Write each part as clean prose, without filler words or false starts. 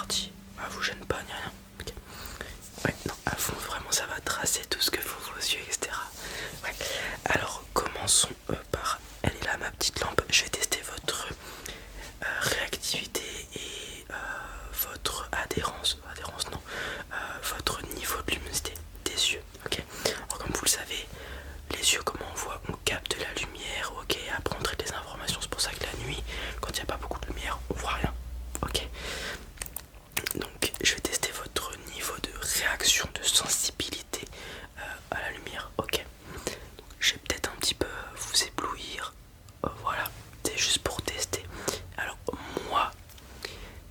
parti. Ah, vous gêne pas ni rien. Ok. Ouais, non, à fond, vraiment, ça va tracer tout ce que font vos yeux, etc. Ouais. Alors, commençons par. Elle est là, ma petite lampe. Je vais tester votre réactivité et votre adhérence. Adhérence, non. Votre niveau de luminosité des yeux. Ok. Alors, comme vous le savez, les yeux, comment on voit, on capte la lumière. Ok. Après, on traite les informations. C'est pour ça que la nuit, quand il n'y a pas beaucoup de lumière, on voit rien. Ok. Donc je vais tester votre niveau de réaction, de sensibilité à la lumière. Ok. Je vais peut-être un petit peu vous éblouir. Voilà. C'est juste pour tester. Alors moi,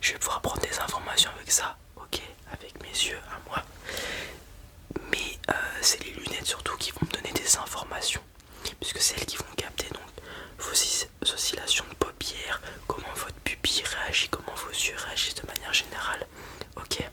je vais pouvoir prendre des informations avec ça. Ok. Avec mes yeux à moi. Mais c'est les lunettes surtout qui vont me donner des informations. Puisque c'est elles qui vont capter donc vos oscillations de paupières, comment votre pupille réagit, comment vos yeux réagissent de manière générale. Ok.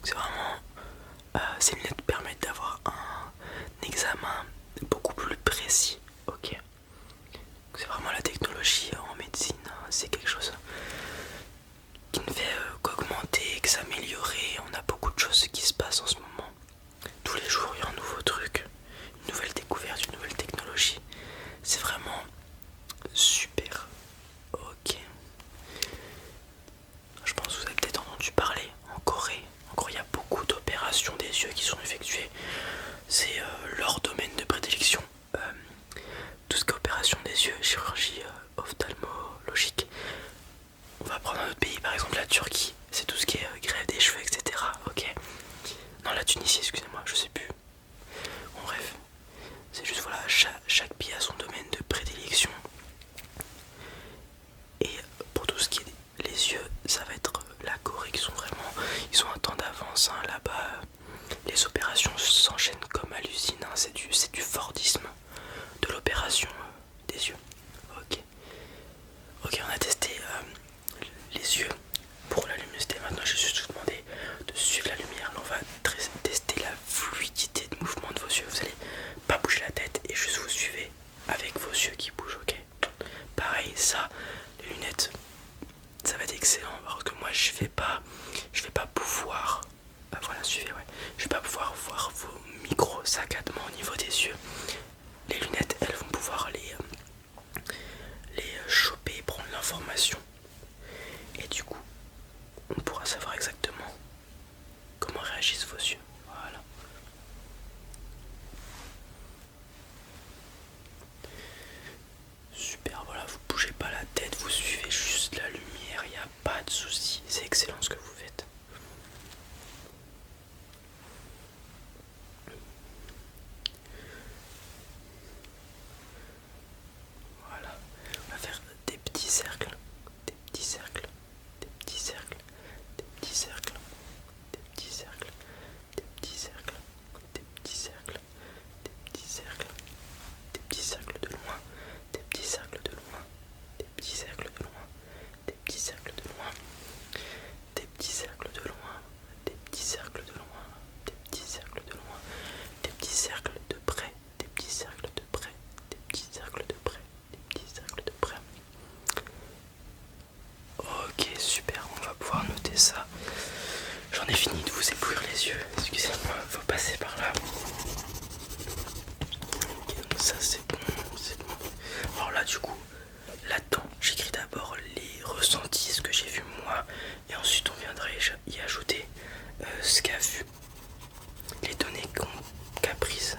C'est vraiment. Ces lunettes permettent d'avoir un examen beaucoup plus précis. Ok. C'est vraiment la technologie en médecine. C'est quelque chose qui ne fait qu'augmenter, que s'améliorer. On a beaucoup de choses qui se passent en ce moment. Tous les jours, il y a un nouveau truc, une nouvelle découverte, une nouvelle technologie. C'est vraiment super. Ok. Je pense que vous avez peut-être entendu parler en Corée. En Corée, il y a beaucoup d'opérations des yeux qui sont effectuées. C'est leur domaine de prédilection. Tout ce qui est opération des yeux, chirurgie ophtalmologique. On va prendre un autre pays, par exemple la Turquie. C'est tout ce qui est greffe des cheveux, etc. Ok. Non, la Tunisie, excusez-moi, je sais plus. Bon, bref. C'est juste, voilà, chaque pays a son domaine de prédilection. Et pour tout ce qui est les yeux, ça va être la Corée qui sont vraiment. Ils ont un temps d'avance. Hein. Là-bas, les opérations s'enchaînent comme à l'usine. Hein. C'est du Fordisme de l'opération des yeux. Ok. Ok, on a testé les yeux pour la luminosité. Maintenant, je vais juste vous demander de suivre la lumière. Là, on va tester la fluidité de mouvement de vos yeux. Vous allez pas bouger la tête et juste vous suivez avec vos yeux qui bougent. Ok. Pareil, ça, les lunettes, ça va être excellent. Alors que moi, je vais pas pouvoir. Voilà, suivez, ouais. Je vais pas pouvoir voir vos micro-saccadements au niveau des yeux. Les lunettes, elles vont pouvoir les choper, prendre l'information. Et du coup, on pourra savoir exactement comment réagissent vos yeux. Voilà. Super, voilà, vous bougez pas la tête, vous suivez juste la lumière, il n'y a pas de souci. C'est excellent ce que vous faites. Voilà, on va faire des petits cercles, des petits cercles, des petits cercles, des petits cercles, des petits cercles, des petits cercles, des petits cercles, des petits cercles, des petits cercles de loin, des petits cercles de loin, des petits cercles de loin, des petits cercles de loin, des petits cercles de loin, des petits cercles de loin, des petits cercles de loin, des petits cercles de près, des petits cercles de près, des petits cercles de près, des petits cercles de près. Ok, super, on va pouvoir noter ça. J'en ai fini de vous éblouir les yeux. Excusez-moi, faut passer par là. Ok, donc ça c'est bon, c'est bon. Alors là du coup, là-dedans, j'écris d'abord les ressentis, ce que j'ai vu moi, et ensuite on viendra y ajouter ce qu'a vu, les données qu'a prises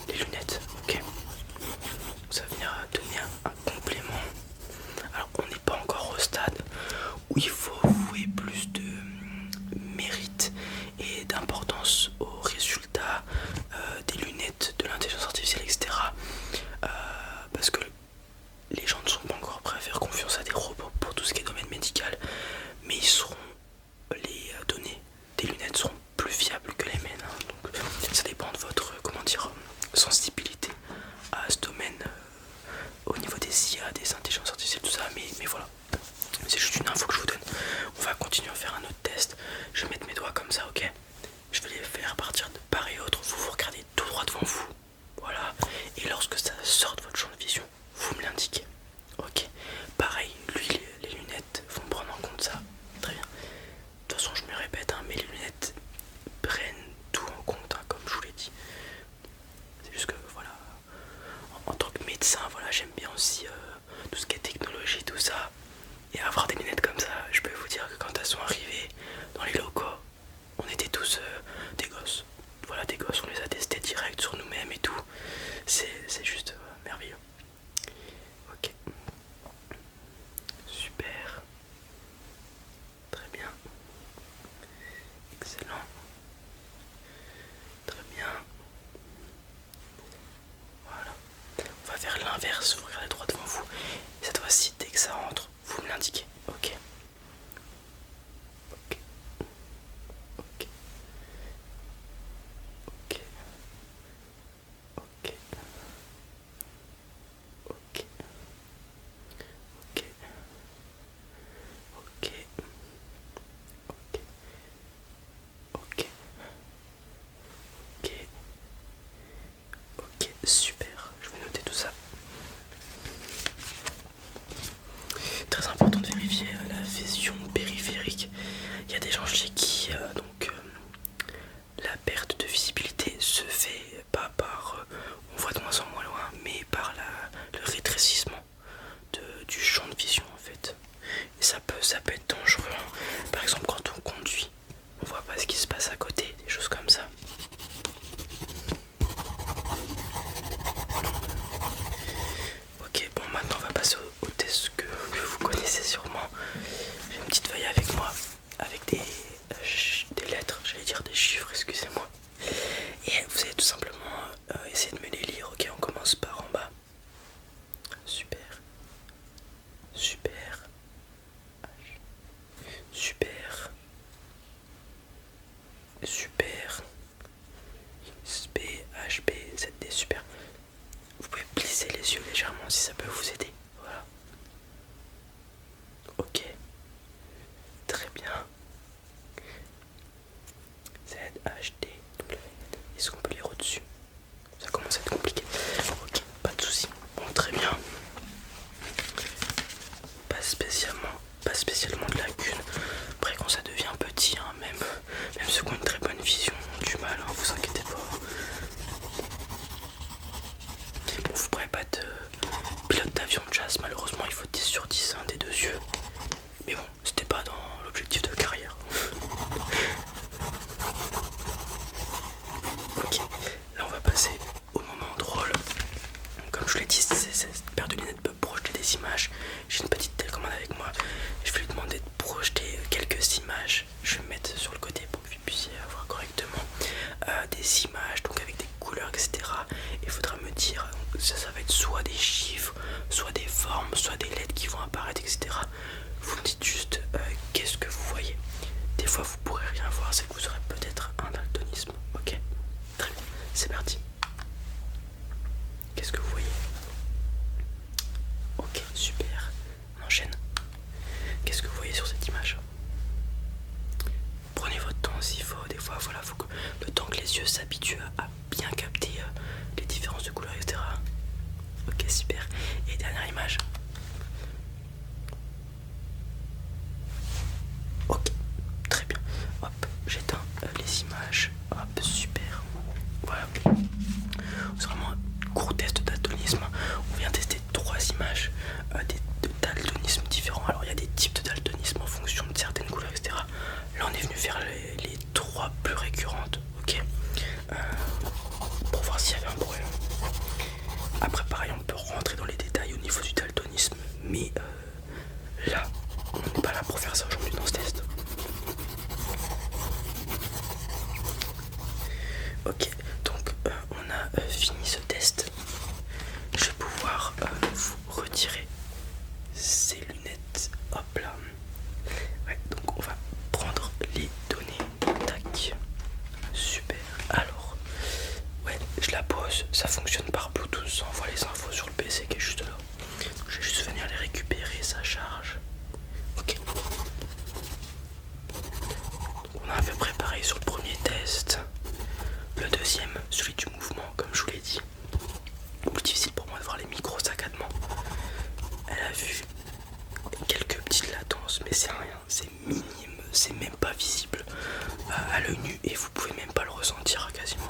les lunettes. Ok, ça va venir donner un complément. Alors on n'est pas encore au stade où il faut vouer plus de mérite et d'importance aux résultats des lunettes, de l'intelligence artificielle, etc. Parce que les gens ne sont pas encore prêts à faire confiance à des robots pour tout ce qui est domaine médical, mais ils seront les données façon arrivés dans les locaux, on était tous des gosses. Voilà, des gosses, on les a testés direct sur nous-mêmes et tout. C'est juste merveilleux. Ok. Super. Très bien. Excellent. Très bien. Voilà. On va faire l'inverse, vous regardez droit devant vous. Et cette fois-ci, dès que ça rentre, vous me l'indiquez. Ok. Ok. Ok. Ok. Ok. Ok. Ok. Ok. Ok. Ok. Ok. Super. Je vais noter tout ça. Très important de vérifier la vision périphérique. Il y a des gens chez qui la perte de visibilité se fait pas par on voit de moins en moins loin, mais par le rétrécissement du champ de vision en fait. Et ça peut être dangereux. Par exemple quand on conduit, on voit pas ce qui se passe à côté, des choses comme ça. Ok, bon maintenant on va passer au test que vous connaissez sûrement. J'ai une petite feuille avec moi, avec des lettres, j'allais dire des chiffres, excusez-moi. Et vous allez tout simplement essayer de me les lire. Ok, on commence par en bas. Super. Super. Super. Super. B, H, B, Z, D, super. Vous pouvez plisser les yeux légèrement si ça peut vous aider. Voilà. Ok. Très bien. Z, H, D, W. Est-ce qu'on peut lire au-dessus? Ça commence à être compliqué. Ok, pas de soucis. Bon, très bien. Pas spécialement de lacunes. Après, quand ça devient petit, hein, même ceux qui ont une très bonne vision ont du mal, hein, vous inquiétez pas. Bon, vous pourrez pas être pilote d'avion de chasse, malheureusement, il faut 10 sur 10 hein, des deux yeux. Mais bon, c'était pas dans l'objectif de carrière. Ok, là on va passer au moment drôle. Comme je vous l'ai dit, cette paire de lunettes peut projeter des images. J'ai une petite télécommande avec moi. Je vais lui demander de projeter quelques images. Je vais me mettre sur le côté pour que vous puissiez voir correctement des images, donc avec des couleurs, etc. Il faudra me dire, ça va être soit des chiffres, soit des formes, soit des lettres qui vont apparaître, etc. Vous me dites juste qu'est-ce que vous voyez. Des fois vous pourrez rien voir, c'est que vous aurez peut-être un daltonisme. Ok, très bien, c'est parti. Qu'est-ce que vous voyez? Ok, super. On enchaîne. Qu'est-ce que vous voyez sur cette image? Prenez votre temps s'il faut. Des fois, voilà, faut que le temps que les yeux s'habituent à bien capter les différences de couleurs, etc. Ok, super. Et dernière image. Ok, très bien. Hop, j'éteins les images. Hop, super. Voilà. C'est vraiment un court test de daltonisme. On vient tester 3 images de daltonisme différents. Alors il y a des types de daltonisme en fonction de certaines couleurs, etc. Là on est venu faire les 3 plus récurrentes, ok, pour voir s'il y avait un problème. Après pareil, on peut rentrer dans les détails au niveau du daltonisme, mais là on n'est pas là pour faire ça aujourd'hui dans ce test. Ok, donc on a fini ce test. Je vais pouvoir vous retirer ces lunettes. Hop là. Ouais, donc on va prendre les données. Tac. Super. Alors, ouais, je la pose. Ça fonctionne par Bluetooth. Ça envoie les infos sur le PC qui est juste là. Donc, je vais juste venir les récupérer. Ça charge. Ok. Donc, on a à peu près pareil sur le premier test. Le deuxième, celui du mouvement, comme je vous l'ai dit. Plus difficile pour moi de voir les micro-saccadements. Elle a vu quelques petites latences, mais c'est rien, c'est minime, c'est même pas visible à l'œil nu et vous pouvez même pas le ressentir quasiment.